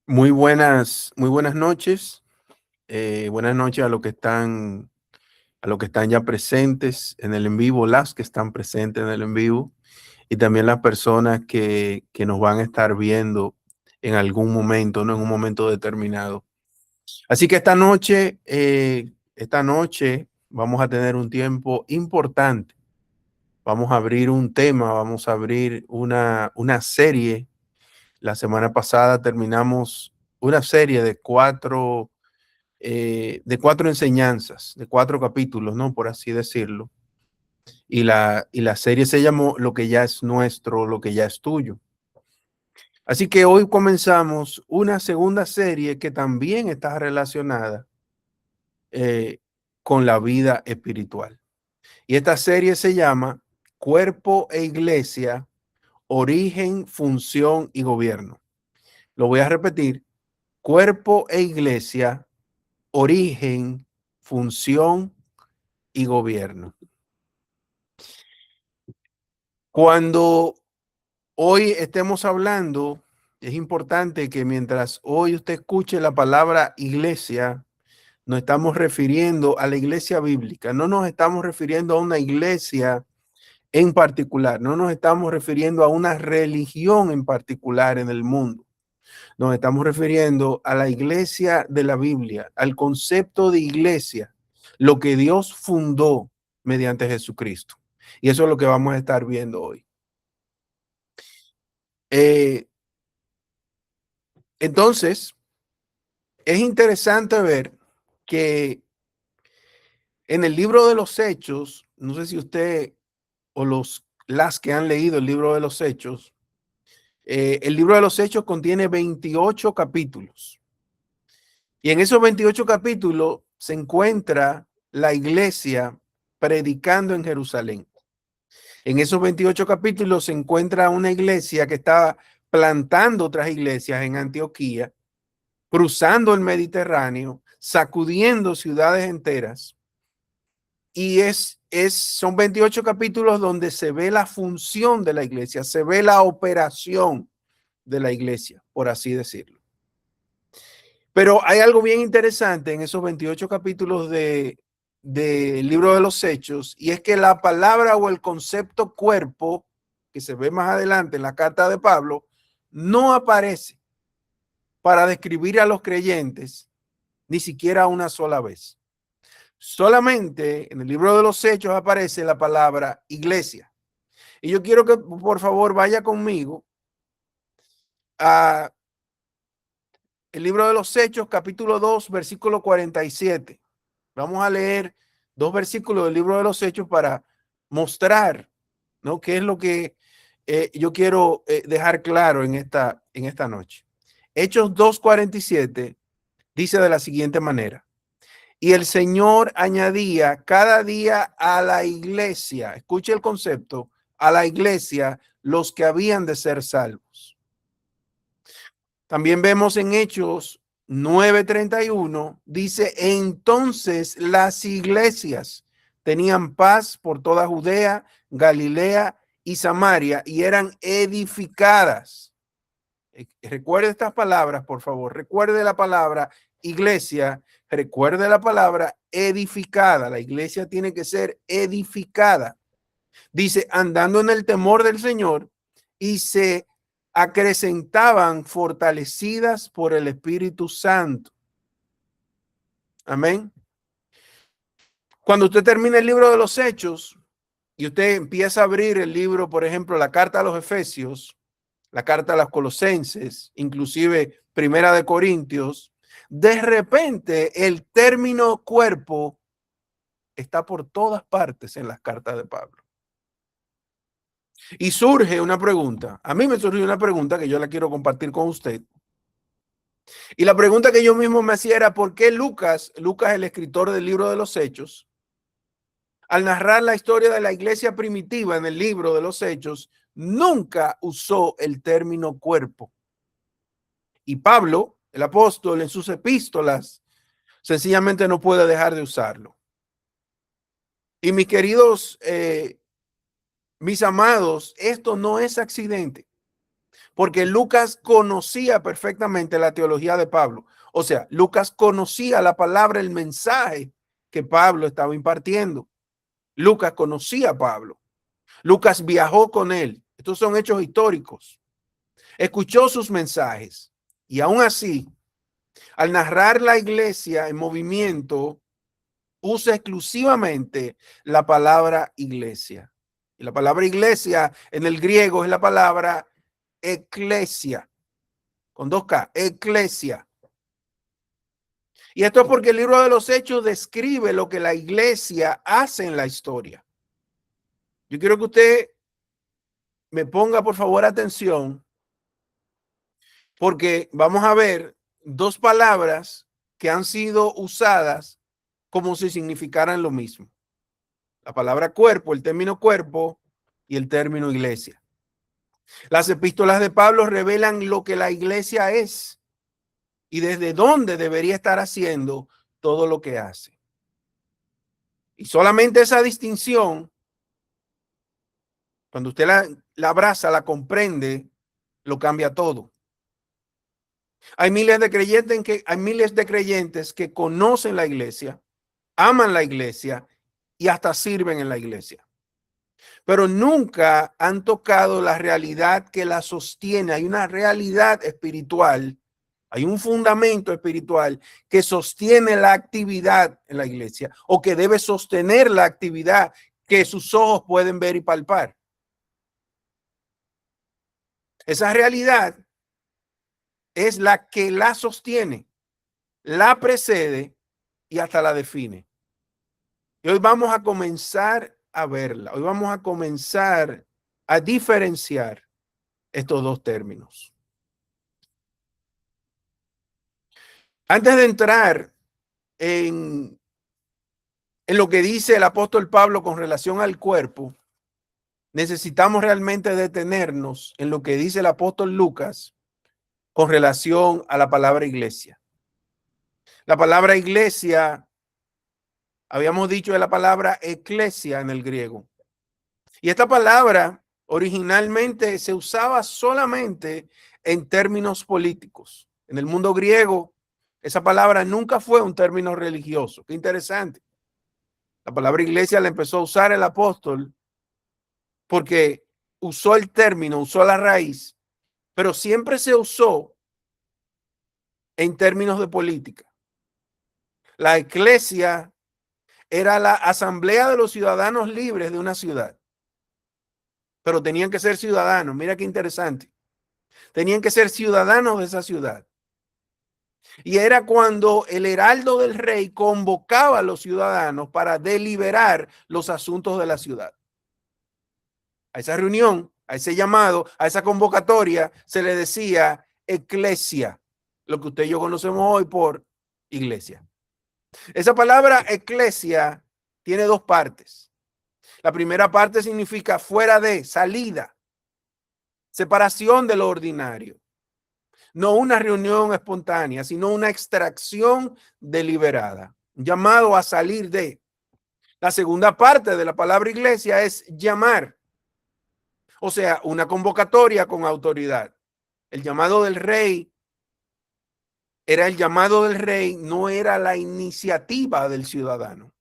Muy buenas noches. Buenas noches a los que están ya presentes en el en vivo, las que están presentes en el en vivo, y también las personas que nos van a estar viendo en algún momento, no en un momento determinado. Así que esta noche vamos a tener un tiempo importante. Vamos a abrir un tema, vamos a abrir una serie. La semana pasada terminamos una serie de cuatro enseñanzas, de cuatro capítulos, ¿no? Por así decirlo. Y la serie se llamó Lo que ya es nuestro, lo que ya es tuyo. Así que hoy comenzamos una segunda serie que también está relacionada eh, con la vida espiritual. Y esta serie se llama Cuerpo e Iglesia, Origen, Función y Gobierno. Lo voy a repetir. Cuerpo e Iglesia, Origen, Función y Gobierno. Cuando hoy estemos hablando, es importante que mientras hoy usted escuche la palabra iglesia, nos estamos refiriendo a la iglesia bíblica, no nos estamos refiriendo a una iglesia en particular, no nos estamos refiriendo a una religión en particular en el mundo. Nos estamos refiriendo a la iglesia de la Biblia, al concepto de iglesia, lo que Dios fundó mediante Jesucristo. Y eso es lo que vamos a estar viendo hoy. Entonces, es interesante ver que en el libro de los Hechos, no sé si usted o las que han leído el libro de los Hechos, el libro de los Hechos contiene 28 capítulos. Y en esos 28 capítulos se encuentra la iglesia predicando en Jerusalén. En esos 28 capítulos se encuentra una iglesia que estaba plantando otras iglesias en Antioquía, cruzando el Mediterráneo, sacudiendo ciudades enteras. Y son 28 capítulos donde se ve la función de la iglesia, se ve la operación de la iglesia, por así decirlo. Pero hay algo bien interesante en esos 28 capítulos del libro de los Hechos, y es que la palabra o el concepto cuerpo, que se ve más adelante en la carta de Pablo, no aparece para describir a los creyentes ni siquiera una sola vez. Solamente en el libro de los Hechos aparece la palabra iglesia. Y yo quiero que por favor vaya conmigo a el libro de los Hechos, capítulo 2, versículo 47. Vamos a leer dos versículos del libro de los Hechos para mostrar, ¿no?, qué es lo que yo quiero dejar claro en esta noche. Hechos 2:47 dice de la siguiente manera: y el Señor añadía cada día a la iglesia, escuche el concepto, a la iglesia, los que habían de ser salvos. También vemos en Hechos 9:31, dice, entonces las iglesias tenían paz por toda Judea, Galilea y Samaria y eran edificadas. Recuerde estas palabras, por favor. Recuerde la palabra iglesia, recuerde la palabra edificada. La iglesia tiene que ser edificada. Dice, andando en el temor del Señor, y se acrecentaban fortalecidas por el Espíritu Santo. Amén. Cuando usted termina el libro de los Hechos y usted empieza a abrir el libro, por ejemplo, la carta a los Efesios, la carta a los Colosenses, inclusive Primera de Corintios, de repente el término cuerpo está por todas partes en las cartas de Pablo. Y surge una pregunta. A mí me surgió una pregunta que yo la quiero compartir con usted. Y la pregunta que yo mismo me hacía era: ¿por qué Lucas, el escritor del libro de los Hechos, al narrar la historia de la iglesia primitiva en el libro de los Hechos, nunca usó el término cuerpo? Y Pablo, el apóstol, en sus epístolas, sencillamente no puede dejar de usarlo. Y mis queridos, mis amados, esto no es accidente. porque Lucas conocía perfectamente la teología de Pablo. O sea, Lucas conocía la palabra, el mensaje que Pablo estaba impartiendo. Lucas conocía a Pablo. Lucas viajó con él. Estos son hechos históricos. Escuchó sus mensajes y aún así, al narrar la iglesia en movimiento, usa exclusivamente la palabra iglesia. Y la palabra iglesia en el griego es la palabra eclesia, con 2K, eclesia. Y esto es porque el libro de los Hechos describe lo que la iglesia hace en la historia. Yo quiero que usted me ponga, por favor, atención, porque vamos a ver dos palabras que han sido usadas como si significaran lo mismo. La palabra cuerpo, el término cuerpo y el término iglesia. Las epístolas de Pablo revelan lo que la iglesia es y desde dónde debería estar haciendo todo lo que hace. Y solamente esa distinción, cuando usted la abraza, la comprende, lo cambia todo. Hay miles de creyentes que conocen la iglesia, aman la iglesia y hasta sirven en la iglesia, pero nunca han tocado la realidad que la sostiene. Hay una realidad espiritual, hay un fundamento espiritual que sostiene la actividad en la iglesia o que debe sostener la actividad que sus ojos pueden ver y palpar. Esa realidad es la que la sostiene, la precede y hasta la define. Y hoy vamos a comenzar a verla. Hoy vamos a comenzar a diferenciar estos dos términos. Antes de entrar en lo que dice el apóstol Pablo con relación al cuerpo, necesitamos realmente detenernos en lo que dice el apóstol Lucas con relación a la palabra iglesia. La palabra iglesia, habíamos dicho, es la palabra eclesia en el griego. Y esta palabra originalmente se usaba solamente en términos políticos. En el mundo griego, esa palabra nunca fue un término religioso. Qué interesante. La palabra iglesia la empezó a usar el apóstol porque usó el término, usó la raíz, pero siempre se usó en términos de política. La eclesia era la asamblea de los ciudadanos libres de una ciudad, pero tenían que ser ciudadanos. Mira qué interesante. Tenían que ser ciudadanos de esa ciudad. Y era cuando el heraldo del rey convocaba a los ciudadanos para deliberar los asuntos de la ciudad. A esa reunión, a ese llamado, a esa convocatoria se le decía eclesia, lo que usted y yo conocemos hoy por iglesia. Esa palabra eclesia tiene dos partes. La primera parte significa fuera de, salida, separación de lo ordinario. No una reunión espontánea, sino una extracción deliberada, llamado a salir de. La segunda parte de la palabra iglesia es llamar, o sea, una convocatoria con autoridad. El llamado del rey era el llamado del rey, no era la iniciativa del ciudadano.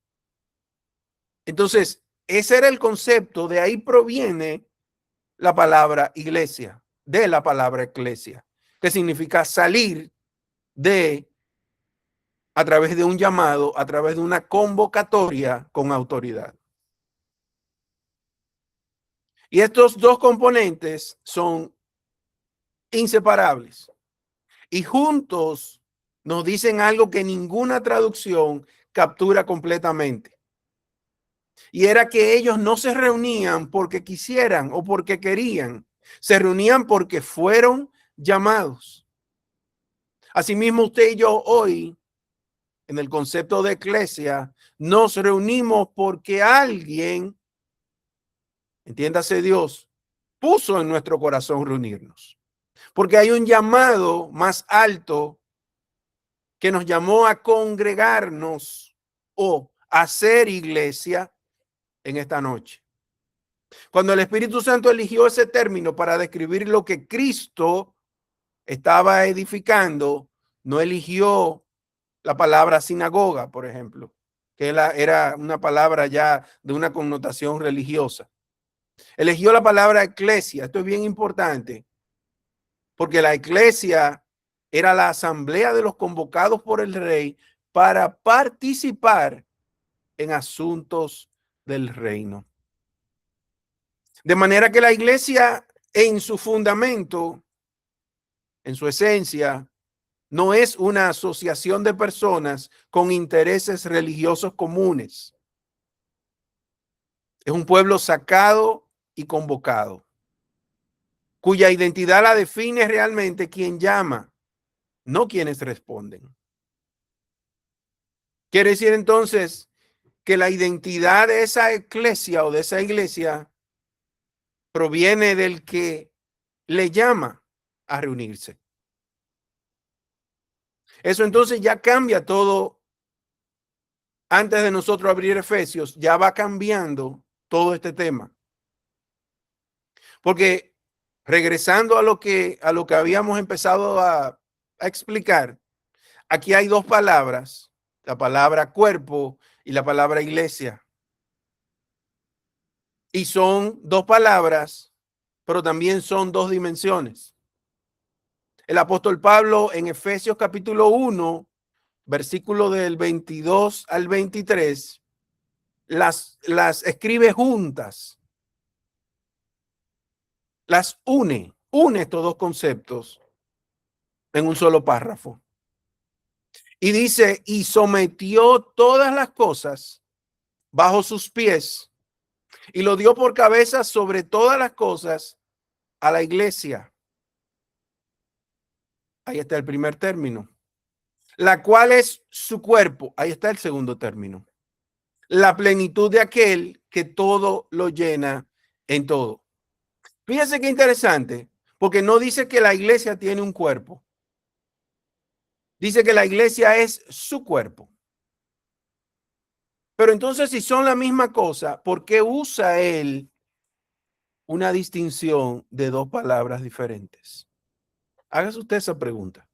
Entonces, ese era el concepto, de ahí proviene la palabra iglesia, de la palabra eclesia, que significa salir de, a través de un llamado, a través de una convocatoria con autoridad. Y estos dos componentes son inseparables y juntos nos dicen algo que ninguna traducción captura completamente. Y era que ellos no se reunían porque quisieran o porque querían, se reunían porque fueron llamados. Asimismo, usted y yo hoy, en el concepto de eclesia, nos reunimos porque alguien, entiéndase Dios, puso en nuestro corazón reunirnos. Porque hay un llamado más alto que nos llamó a congregarnos o a hacer iglesia en esta noche. Cuando el Espíritu Santo eligió ese término para describir lo que Cristo estaba edificando, no eligió la palabra sinagoga, por ejemplo, que era una palabra ya de una connotación religiosa. Eligió la palabra eclesia. Esto es bien importante, porque la eclesia era la asamblea de los convocados por el rey para participar en asuntos del reino. De manera que la iglesia en su fundamento, en su esencia, no es una asociación de personas con intereses religiosos comunes. Es un pueblo sacado y convocado, cuya identidad la define realmente quien llama, no quienes responden. Quiere decir entonces que la identidad de esa eclesia o de esa iglesia proviene del que le llama a reunirse. Eso entonces ya cambia todo. Antes de nosotros abrir Efesios, ya va cambiando todo este tema. Porque regresando a lo que habíamos empezado a explicar, aquí hay dos palabras, la palabra cuerpo y la palabra iglesia. Y son dos palabras, pero también son dos dimensiones. El apóstol Pablo en Efesios capítulo 1, versículo del 22 al 23, las escribe juntas, las une estos dos conceptos en un solo párrafo. Y dice, y sometió todas las cosas bajo sus pies y lo dio por cabeza sobre todas las cosas a la iglesia. Ahí está el primer término. La cual es su cuerpo. Ahí está el segundo término. La plenitud de aquel que todo lo llena en todo. Fíjense qué interesante, porque no dice que la iglesia tiene un cuerpo. Dice que la iglesia es su cuerpo. Pero entonces, si son la misma cosa, ¿por qué usa él una distinción de dos palabras diferentes? Hágase usted esa pregunta.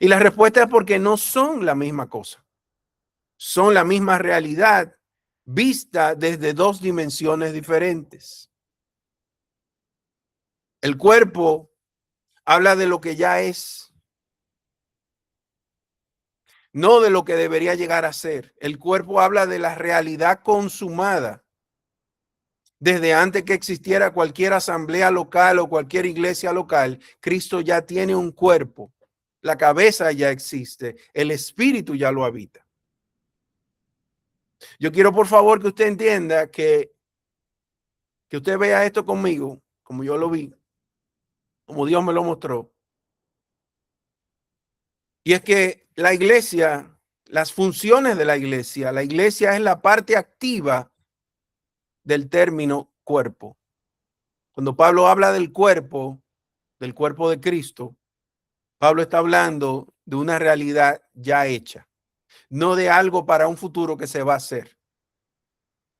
Y la respuesta es porque no son la misma cosa. Son la misma realidad vista desde dos dimensiones diferentes. El cuerpo habla de lo que ya es, no de lo que debería llegar a ser. El cuerpo habla de la realidad consumada. Desde antes que existiera cualquier asamblea local o cualquier iglesia local, Cristo ya tiene un cuerpo. La cabeza ya existe, el espíritu ya lo habita. Yo quiero, por favor, que usted entienda que usted vea esto conmigo, como yo lo vi, como Dios me lo mostró. Y es que la iglesia, las funciones de la iglesia es la parte activa del término cuerpo. Cuando Pablo habla del cuerpo de Cristo, Pablo está hablando de una realidad ya hecha, no de algo para un futuro que se va a hacer.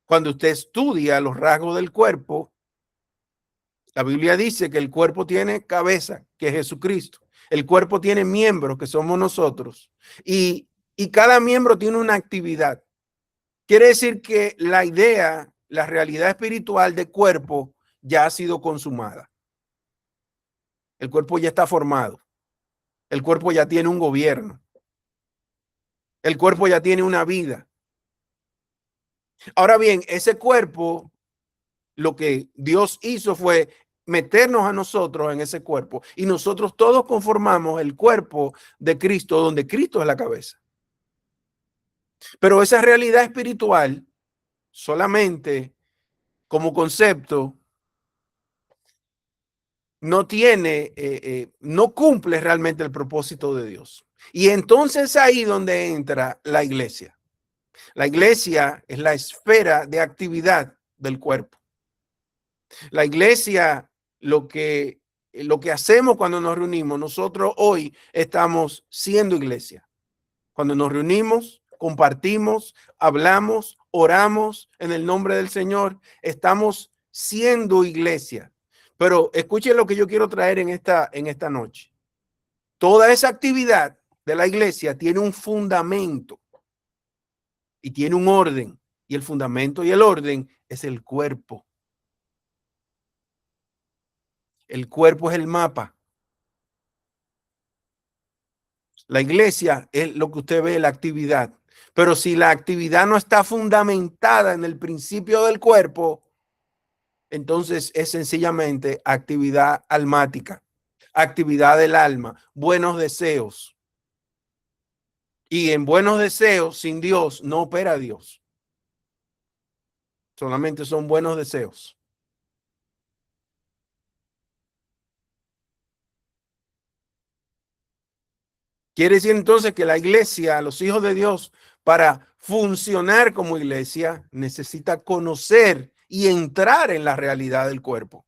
Cuando usted estudia los rasgos del cuerpo, la Biblia dice que el cuerpo tiene cabeza, que es Jesucristo. El cuerpo tiene miembros, que somos nosotros. Y cada miembro tiene una actividad. Quiere decir que la idea, la realidad espiritual del cuerpo ya ha sido consumada. El cuerpo ya está formado. El cuerpo ya tiene un gobierno. El cuerpo ya tiene una vida. Ahora bien, ese cuerpo, lo que Dios hizo fue meternos a nosotros en ese cuerpo y nosotros todos conformamos el cuerpo de Cristo, donde Cristo es la cabeza. Pero esa realidad espiritual solamente como concepto no tiene, no cumple realmente el propósito de Dios. Y entonces ahí donde entra la iglesia. La iglesia es la esfera de actividad del cuerpo. La iglesia, lo que hacemos cuando nos reunimos, nosotros hoy estamos siendo iglesia. Cuando nos reunimos, compartimos, hablamos, oramos en el nombre del Señor, estamos siendo iglesia. Pero escuchen lo que yo quiero traer en esta noche. Toda esa actividad de la iglesia tiene un fundamento y tiene un orden. Y el fundamento y el orden es el cuerpo. El cuerpo es el mapa. La iglesia es lo que usted ve, la actividad. Pero si la actividad no está fundamentada en el principio del cuerpo, entonces es sencillamente actividad almática, actividad del alma, buenos deseos. Y en buenos deseos, sin Dios, no opera Dios. Solamente son buenos deseos. Quiere decir entonces que la iglesia, los hijos de Dios, para funcionar como iglesia, necesita conocer y entrar en la realidad del cuerpo.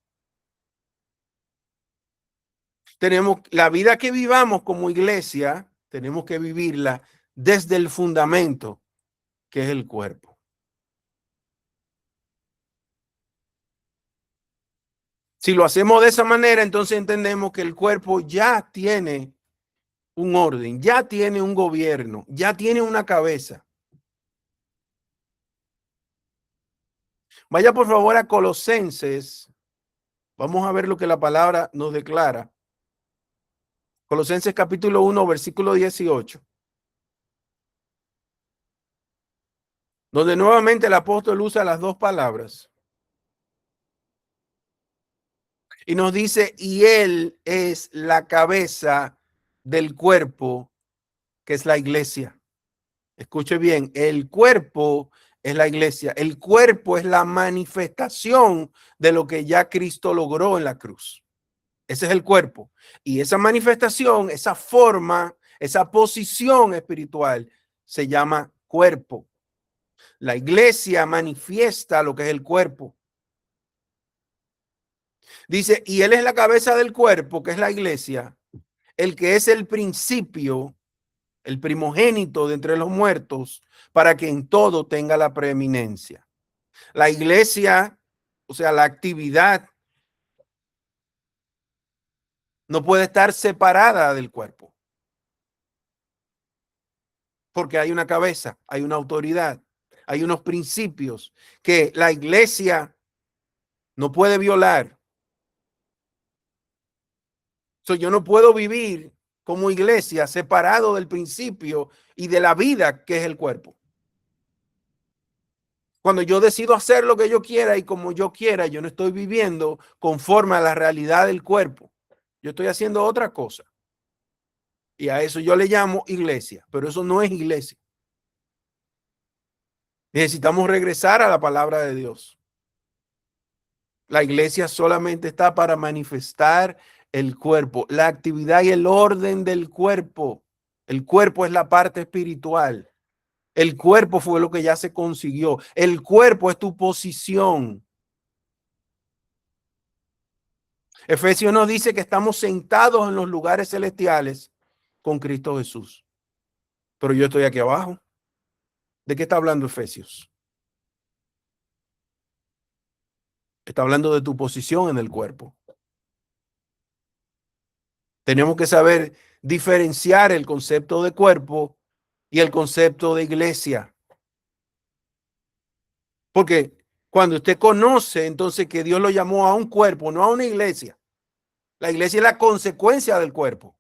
Tenemos la vida que vivamos como iglesia, tenemos que vivirla desde el fundamento que es el cuerpo. Si lo hacemos de esa manera, entonces entendemos que el cuerpo ya tiene un orden, ya tiene un gobierno, ya tiene una cabeza. Vaya por favor a Colosenses. Vamos a ver lo que la palabra nos declara. Colosenses capítulo 1, versículo 18. Donde nuevamente el apóstol usa las dos palabras. Y nos dice, y él es la cabeza del cuerpo, que es la iglesia. Escuche bien, el cuerpo es la iglesia. El cuerpo es la manifestación de lo que ya Cristo logró en la cruz. Ese es el cuerpo. Y esa manifestación, esa forma, esa posición espiritual se llama cuerpo. La iglesia manifiesta lo que es el cuerpo. Dice, y él es la cabeza del cuerpo, que es la iglesia, el que es el principio, el primogénito de entre los muertos, para que en todo tenga la preeminencia. La iglesia, o sea, la actividad, no puede estar separada del cuerpo, porque hay una cabeza, hay una autoridad, hay unos principios que la iglesia no puede violar. Yo no puedo vivir como iglesia separado del principio y de la vida que es el cuerpo. Cuando yo decido hacer lo que yo quiera y como yo quiera, yo no estoy viviendo conforme a la realidad del cuerpo. Yo estoy haciendo otra cosa. Y a eso yo le llamo iglesia, pero eso no es iglesia. Necesitamos regresar a la palabra de Dios. La iglesia solamente está para manifestar el cuerpo, la actividad y el orden del cuerpo. El cuerpo es la parte espiritual. El cuerpo fue lo que ya se consiguió. El cuerpo es tu posición. Efesios nos dice que estamos sentados en los lugares celestiales con Cristo Jesús. Pero yo estoy aquí abajo. ¿De qué está hablando Efesios? Está hablando de tu posición en el cuerpo. Tenemos que saber diferenciar el concepto de cuerpo y el concepto de iglesia. Porque cuando usted conoce entonces que Dios lo llamó a un cuerpo, no a una iglesia. La iglesia es la consecuencia del cuerpo.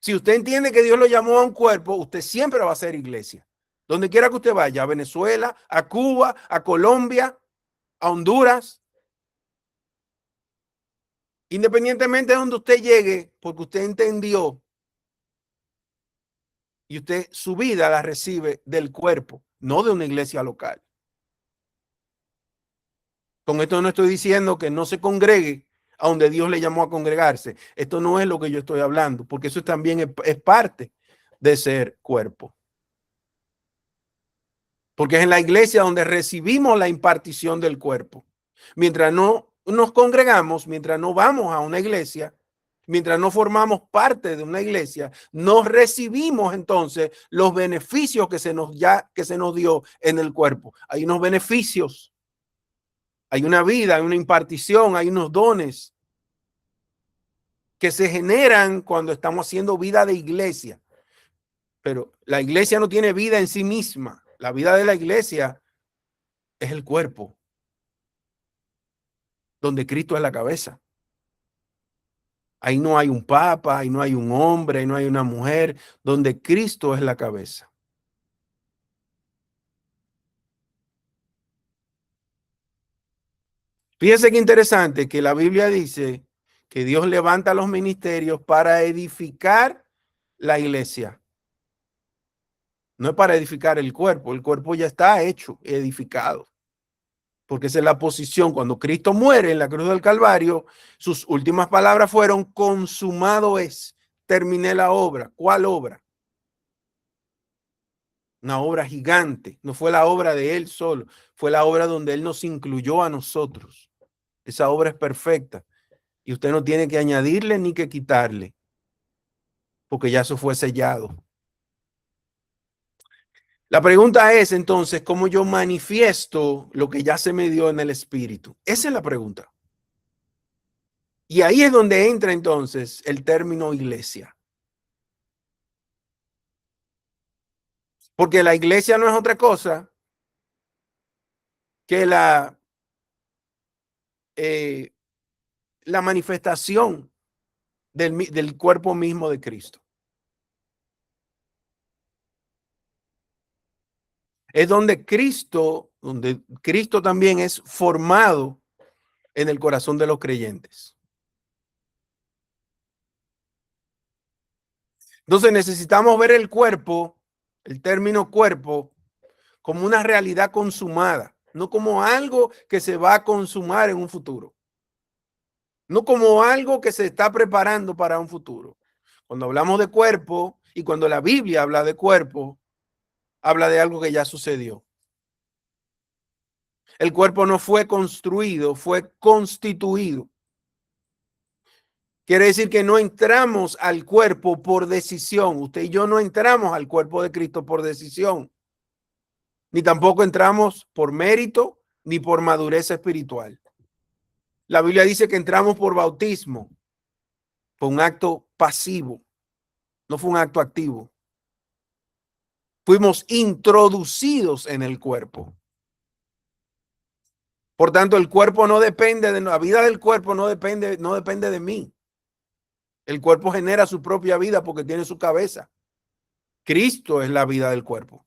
Si usted entiende que Dios lo llamó a un cuerpo, usted siempre va a ser iglesia. Donde quiera que usted vaya, a Venezuela, a Cuba, a Colombia, a Honduras. Independientemente de donde usted llegue, porque usted entendió y usted su vida la recibe del cuerpo, no de una iglesia local. Con esto no estoy diciendo que no se congregue a donde Dios le llamó a congregarse. Esto no es lo que yo estoy hablando, porque eso también es parte de ser cuerpo. Porque es en la iglesia donde recibimos la impartición del cuerpo. Mientras no nos congregamos, mientras no vamos a una iglesia, Mientras no formamos parte de una iglesia, no recibimos entonces los beneficios que se nos dio en el cuerpo. Hay unos beneficios, hay una vida, hay una impartición, hay unos dones que se generan cuando estamos haciendo vida de iglesia. Pero la iglesia no tiene vida en sí misma. La vida de la iglesia es el cuerpo, donde Cristo es la cabeza. Ahí no hay un papa, ahí no hay un hombre, ahí no hay una mujer, donde Cristo es la cabeza. Fíjense qué interesante que la Biblia dice que Dios levanta los ministerios para edificar la iglesia. No es para edificar el cuerpo ya está hecho, edificado. Porque esa es la posición. Cuando Cristo muere en la cruz del Calvario, sus últimas palabras fueron: consumado es, terminé la obra. ¿Cuál obra? Una obra gigante. No fue la obra de él solo, fue la obra donde él nos incluyó a nosotros. Esa obra es perfecta y usted no tiene que añadirle ni que quitarle, porque ya eso fue sellado. La pregunta es entonces, ¿cómo yo manifiesto lo que ya se me dio en el espíritu? Esa es la pregunta. Y ahí es donde entra entonces el término iglesia. Porque la iglesia no es otra cosa que eh, la manifestación del cuerpo mismo de Cristo. Es donde Cristo también es formado en el corazón de los creyentes. Entonces necesitamos ver el cuerpo, el término cuerpo, como una realidad consumada, no como algo que se va a consumar en un futuro, no como algo que se está preparando para un futuro. Cuando hablamos de cuerpo y cuando la Biblia habla de cuerpo, habla de algo que ya sucedió. El cuerpo no fue construido, fue constituido. Quiere decir que no entramos al cuerpo por decisión. Usted y yo no entramos al cuerpo de Cristo por decisión, ni tampoco entramos por mérito ni por madurez espiritual. La Biblia dice que entramos por bautismo. Fue un acto pasivo, no fue un acto activo. Fuimos introducidos en el cuerpo. Por tanto, el cuerpo no depende de la vida del cuerpo, no depende de mí. El cuerpo genera su propia vida porque tiene su cabeza. Cristo es la vida del cuerpo.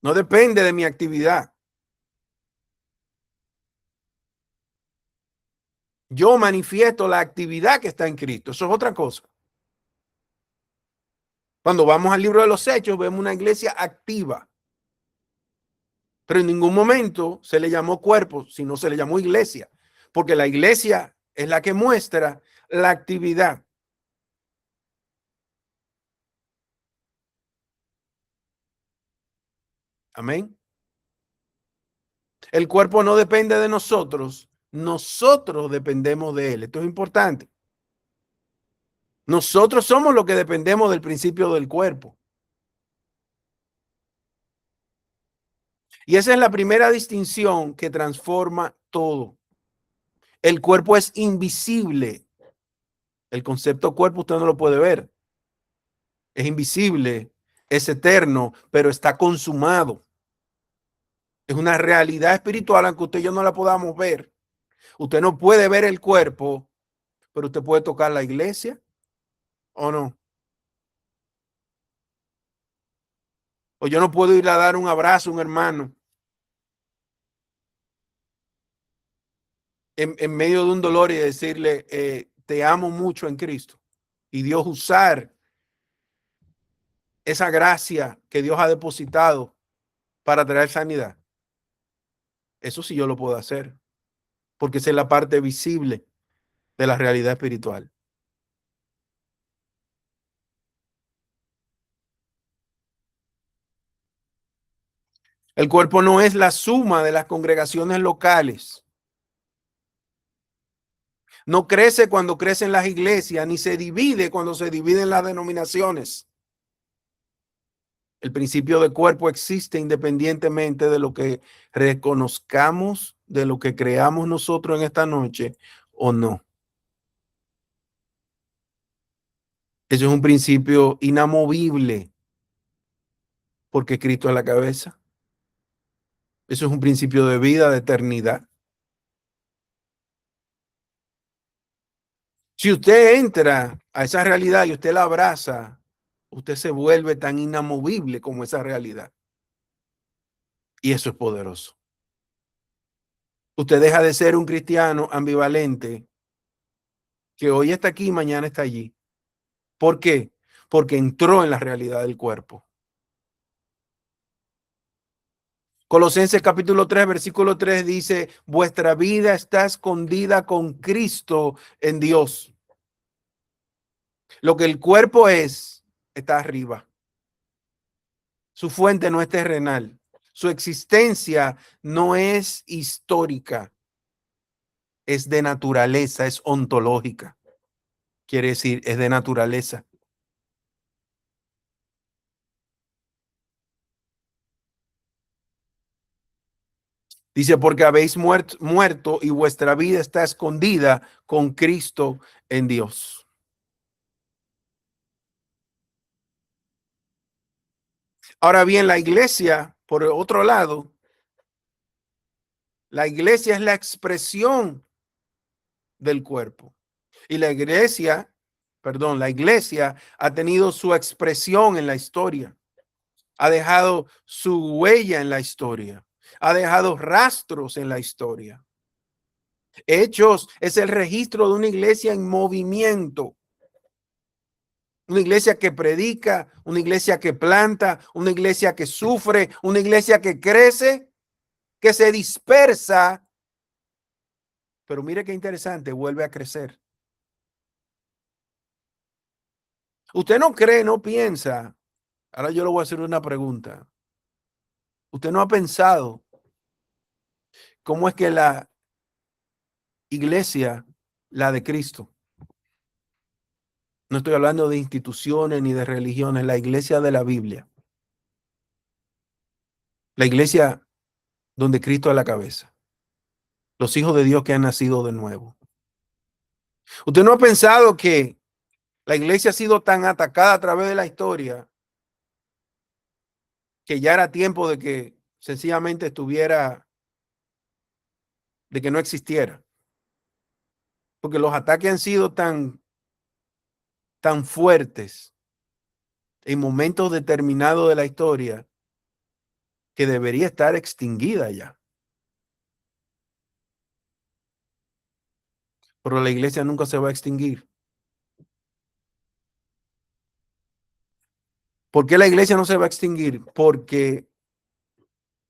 No depende de mi actividad. Yo manifiesto la actividad que está en Cristo. Eso es otra cosa. Cuando vamos al libro de los Hechos, vemos una iglesia activa. Pero en ningún momento se le llamó cuerpo, sino se le llamó iglesia. Porque la iglesia es la que muestra la actividad. Amén. El cuerpo no depende de nosotros. Nosotros dependemos de él. Esto es importante. Nosotros somos los que dependemos del principio del cuerpo. Y esa es la primera distinción que transforma todo. El cuerpo es invisible. El concepto cuerpo usted no lo puede ver. Es invisible, es eterno, pero está consumado. Es una realidad espiritual, aunque usted y yo no la podamos ver. Usted no puede ver el cuerpo, pero usted puede tocar la iglesia o no. O yo no puedo ir a dar un abrazo a un hermano en medio de un dolor y decirle, te amo mucho en Cristo. Y Dios usar esa gracia que Dios ha depositado para traer sanidad. Eso sí yo lo puedo hacer, porque esa es la parte visible de la realidad espiritual. El cuerpo no es la suma de las congregaciones locales. No crece cuando crecen las iglesias, ni se divide cuando se dividen las denominaciones. El principio de cuerpo existe independientemente de lo que reconozcamos, de lo que creamos nosotros en esta noche o no. Eso es un principio inamovible porque Cristo es la cabeza. Eso es un principio de vida, de eternidad. Si usted entra a esa realidad y usted la abraza, usted se vuelve tan inamovible como esa realidad. Y eso es poderoso. Usted deja de ser un cristiano ambivalente que hoy está aquí y mañana está allí. ¿Por qué? Porque entró en la realidad del cuerpo. Colosenses capítulo 3, versículo 3 dice, vuestra vida está escondida con Cristo en Dios. Lo que el cuerpo es, está arriba. Su fuente no es terrenal. Su existencia no es histórica, es de naturaleza, es ontológica. Quiere decir, es de naturaleza. Dice, porque habéis muerto y vuestra vida está escondida con Cristo en Dios. Ahora bien, la iglesia, por otro lado, la iglesia es la expresión del cuerpo. Y la iglesia ha tenido su expresión en la historia. Ha dejado su huella en la historia. Ha dejado rastros en la historia. Hechos es el registro de una iglesia en movimiento. Una iglesia que predica, una iglesia que planta, una iglesia que sufre, una iglesia que crece, que se dispersa. Pero mire qué interesante, vuelve a crecer. Usted no cree, no piensa. Ahora yo le voy a hacer una pregunta. Usted no ha pensado cómo es que la iglesia, la de Cristo, no estoy hablando de instituciones ni de religiones, la iglesia de la Biblia, la iglesia donde Cristo es la cabeza, los hijos de Dios que han nacido de nuevo. Usted no ha pensado que la iglesia ha sido tan atacada a través de la historia que ya era tiempo de que sencillamente estuviera, de que no existiera. Porque los ataques han sido tan fuertes en momentos determinados de la historia que debería estar extinguida ya. Pero la iglesia nunca se va a extinguir. ¿Por qué la iglesia no se va a extinguir? Porque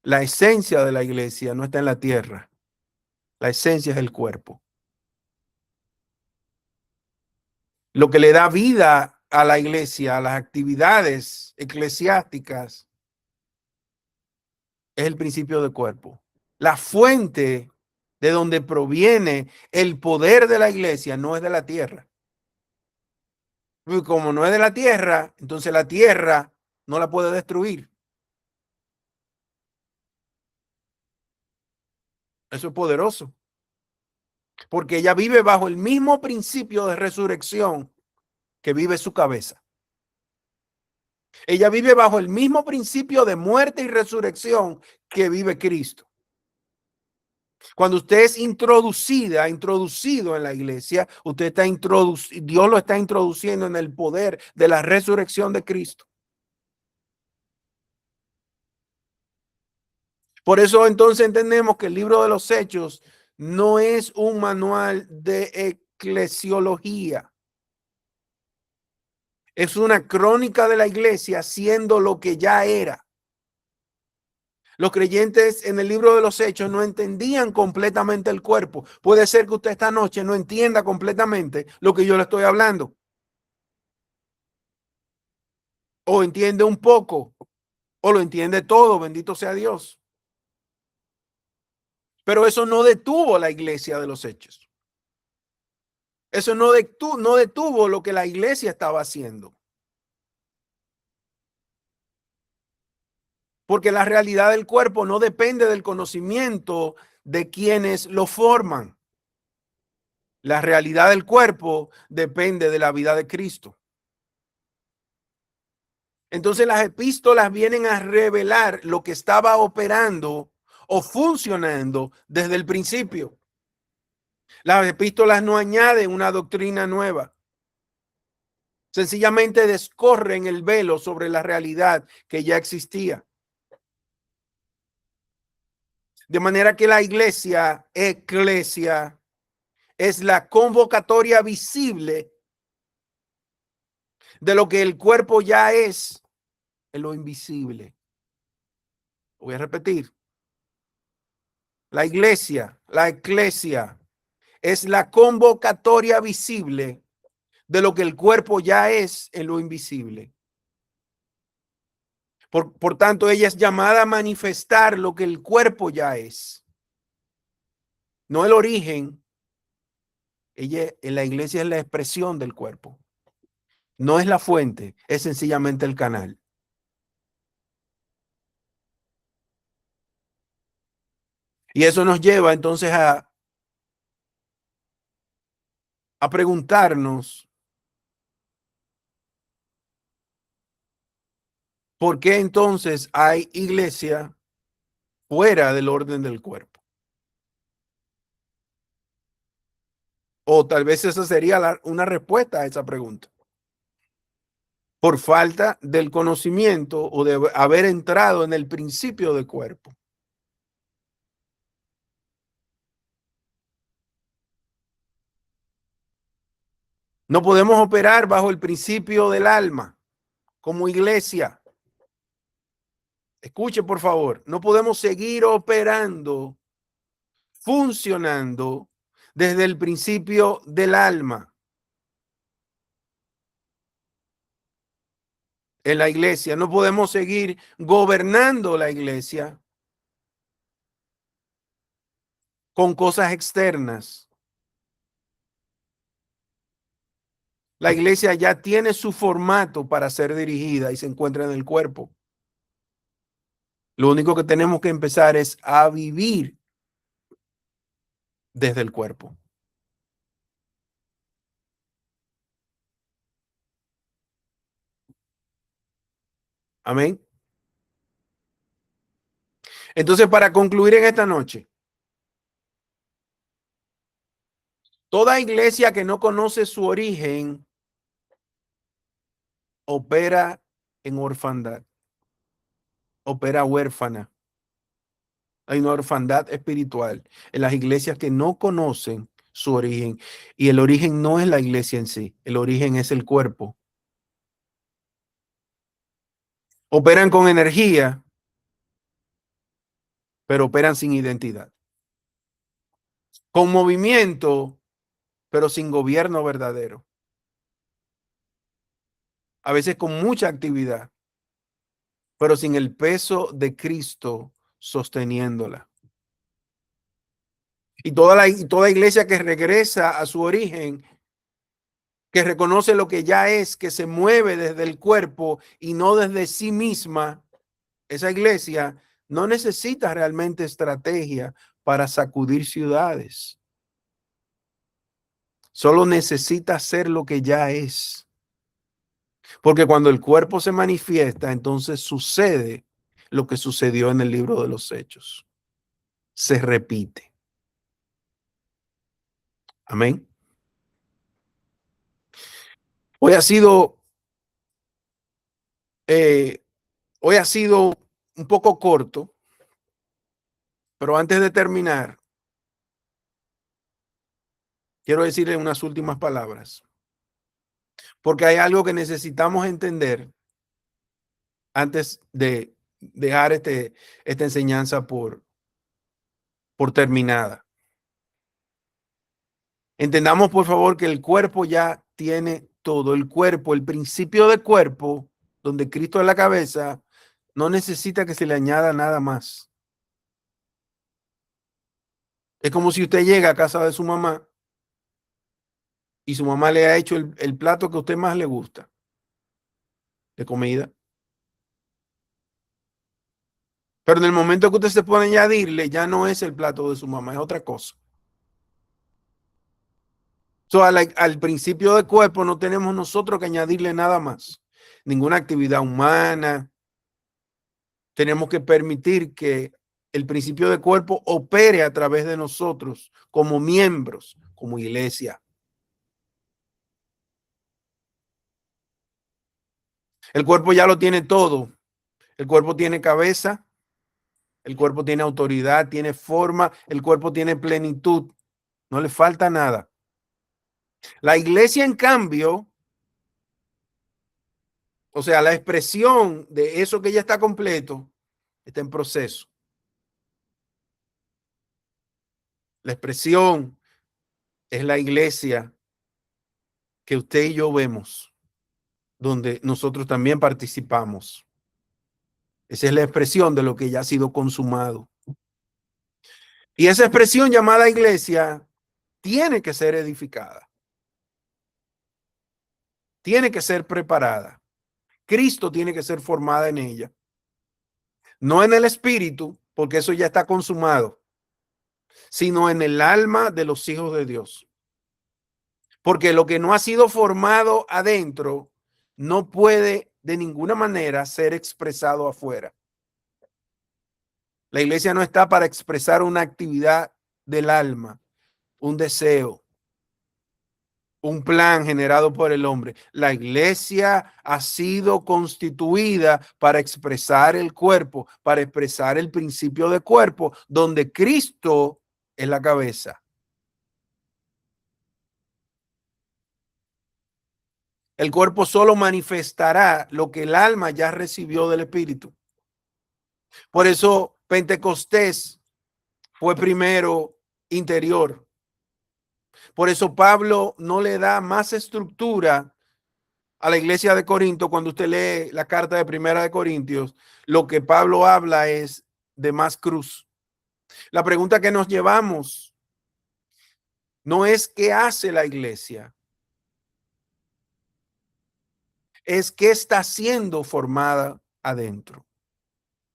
la esencia de la iglesia no está en la tierra. La esencia es el cuerpo. Lo que le da vida a la iglesia, a las actividades eclesiásticas, es el principio de cuerpo. La fuente de donde proviene el poder de la iglesia no es de la tierra. Y como no es de la tierra, entonces la tierra no la puede destruir. Eso es poderoso. Porque ella vive bajo el mismo principio de resurrección que vive su cabeza. Ella vive bajo el mismo principio de muerte y resurrección que vive Cristo. Cuando usted es introducido en la iglesia, usted está Dios lo está introduciendo en el poder de la resurrección de Cristo. Por eso entonces entendemos que el libro de los Hechos no es un manual de eclesiología. Es una crónica de la iglesia siendo lo que ya era. Los creyentes en el libro de los Hechos no entendían completamente el cuerpo. Puede ser que usted esta noche no entienda completamente lo que yo le estoy hablando. O entiende un poco, o lo entiende todo, bendito sea Dios. Pero eso no detuvo la iglesia de los Hechos. Eso no detuvo lo que la iglesia estaba haciendo. Porque la realidad del cuerpo no depende del conocimiento de quienes lo forman. La realidad del cuerpo depende de la vida de Cristo. Entonces las epístolas vienen a revelar lo que estaba operando o funcionando desde el principio. Las epístolas no añaden una doctrina nueva. Sencillamente descorren el velo sobre la realidad que ya existía. De manera que la eclesia, es la convocatoria visible de lo que el cuerpo ya es en lo invisible. Voy a repetir. La eclesia, es la convocatoria visible de lo que el cuerpo ya es en lo invisible. Por tanto, ella es llamada a manifestar lo que el cuerpo ya es. No el origen. Ella en la iglesia es la expresión del cuerpo. No es la fuente, es sencillamente el canal. Y eso nos lleva entonces a preguntarnos por qué entonces hay iglesia fuera del orden del cuerpo. O tal vez esa sería una respuesta a esa pregunta. Por falta del conocimiento o de haber entrado en el principio del cuerpo. No podemos operar bajo el principio del alma como iglesia. Escuche, por favor, no podemos seguir operando, funcionando desde el principio del alma en la iglesia. No podemos seguir gobernando la iglesia con cosas externas. La iglesia ya tiene su formato para ser dirigida y se encuentra en el cuerpo. Lo único que tenemos que empezar es a vivir desde el cuerpo. Amén. Entonces, para concluir en esta noche, toda iglesia que no conoce su origen opera en orfandad, opera huérfana. Hay una orfandad espiritual en las iglesias que no conocen su origen. Y el origen no es la iglesia en sí, el origen es el cuerpo. Operan con energía, pero operan sin identidad. Con movimiento, pero sin gobierno verdadero. A veces con mucha actividad, pero sin el peso de Cristo sosteniéndola. Y toda iglesia que regresa a su origen, que reconoce lo que ya es, que se mueve desde el cuerpo y no desde sí misma, esa iglesia no necesita realmente estrategia para sacudir ciudades. Solo necesita hacer lo que ya es. Porque cuando el cuerpo se manifiesta, entonces sucede lo que sucedió en el libro de los Hechos. Se repite. Amén. Hoy ha sido, eh, hoy ha sido un poco corto, pero antes de terminar, quiero decirle unas últimas palabras, porque hay algo que necesitamos entender antes de dejar esta enseñanza por terminada. Entendamos, por favor, que el cuerpo ya tiene todo. El cuerpo, el principio del cuerpo, donde Cristo es la cabeza, no necesita que se le añada nada más. Es como si usted llega a casa de su mamá y su mamá le ha hecho el plato que a usted más le gusta de comida. Pero en el momento que usted se pone a añadirle, ya no es el plato de su mamá, es otra cosa. So, al principio del cuerpo no tenemos nosotros que añadirle nada más, ninguna actividad humana. Tenemos que permitir que el principio de cuerpo opere a través de nosotros como miembros, como iglesia. El cuerpo ya lo tiene todo. El cuerpo tiene cabeza, el cuerpo tiene autoridad, tiene forma, el cuerpo tiene plenitud. No le falta nada. La iglesia, en cambio, o sea, la expresión de eso que ya está completo, está en proceso. La expresión es la iglesia que usted y yo vemos, donde nosotros también participamos. Esa es la expresión de lo que ya ha sido consumado. Y esa expresión llamada iglesia tiene que ser edificada, tiene que ser preparada. Cristo tiene que ser formada en ella, no en el espíritu, porque eso ya está consumado, sino en el alma de los hijos de Dios. Porque lo que no ha sido formado adentro no puede de ninguna manera ser expresado afuera. La iglesia no está para expresar una actividad del alma, un deseo, un plan generado por el hombre. La iglesia ha sido constituida para expresar el cuerpo, para expresar el principio de cuerpo, donde Cristo es la cabeza. El cuerpo solo manifestará lo que el alma ya recibió del Espíritu. Por eso Pentecostés fue primero interior. Por eso Pablo no le da más estructura a la iglesia de Corinto. Cuando usted lee la carta de Primera de Corintios, lo que Pablo habla es de más cruz. La pregunta que nos llevamos no es qué hace la iglesia, es qué está siendo formada adentro.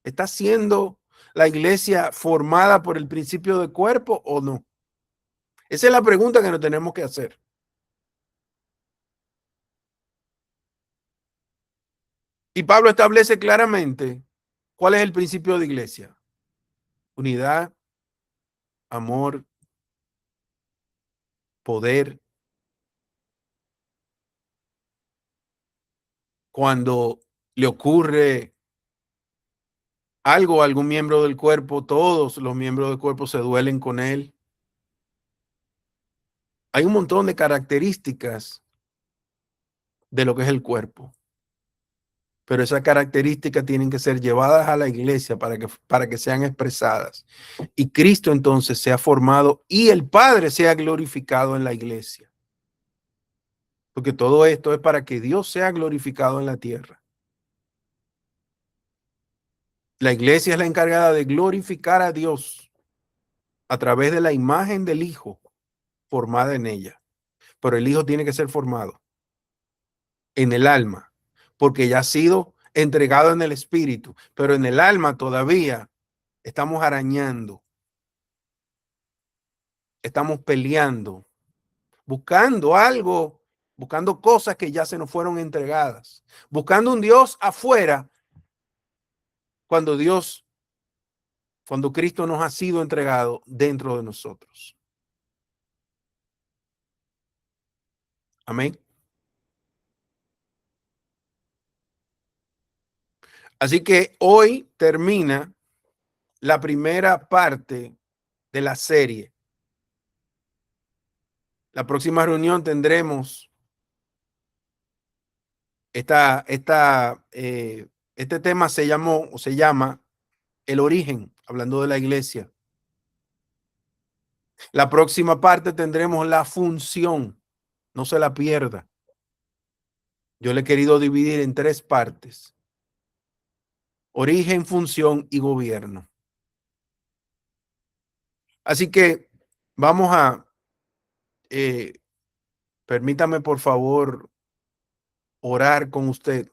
¿Está siendo la iglesia formada por el principio de cuerpo o no? Esa es la pregunta que nos tenemos que hacer. Y Pablo establece claramente cuál es el principio de iglesia: unidad, amor, poder. Cuando le ocurre algo a algún miembro del cuerpo, todos los miembros del cuerpo se duelen con él. Hay un montón de características de lo que es el cuerpo, pero esas características tienen que ser llevadas a la iglesia para que sean expresadas. Y Cristo entonces sea formado y el Padre sea glorificado en la iglesia. Porque todo esto es para que Dios sea glorificado en la tierra. La iglesia es la encargada de glorificar a Dios a través de la imagen del Hijo formada en ella. Pero el Hijo tiene que ser formado en el alma, porque ya ha sido entregado en el espíritu, pero en el alma todavía estamos arañando, estamos peleando, buscando algo, buscando cosas que ya se nos fueron entregadas, buscando un Dios afuera cuando cuando Cristo nos ha sido entregado dentro de nosotros. Amén. Así que hoy termina la primera parte de la serie. La próxima reunión tendremos este tema se llama el origen, hablando de la iglesia. La próxima parte tendremos la función, no se la pierda. Yo le he querido dividir en tres partes: origen, función y gobierno. Así que vamos a Permítame, por favor, orar con usted.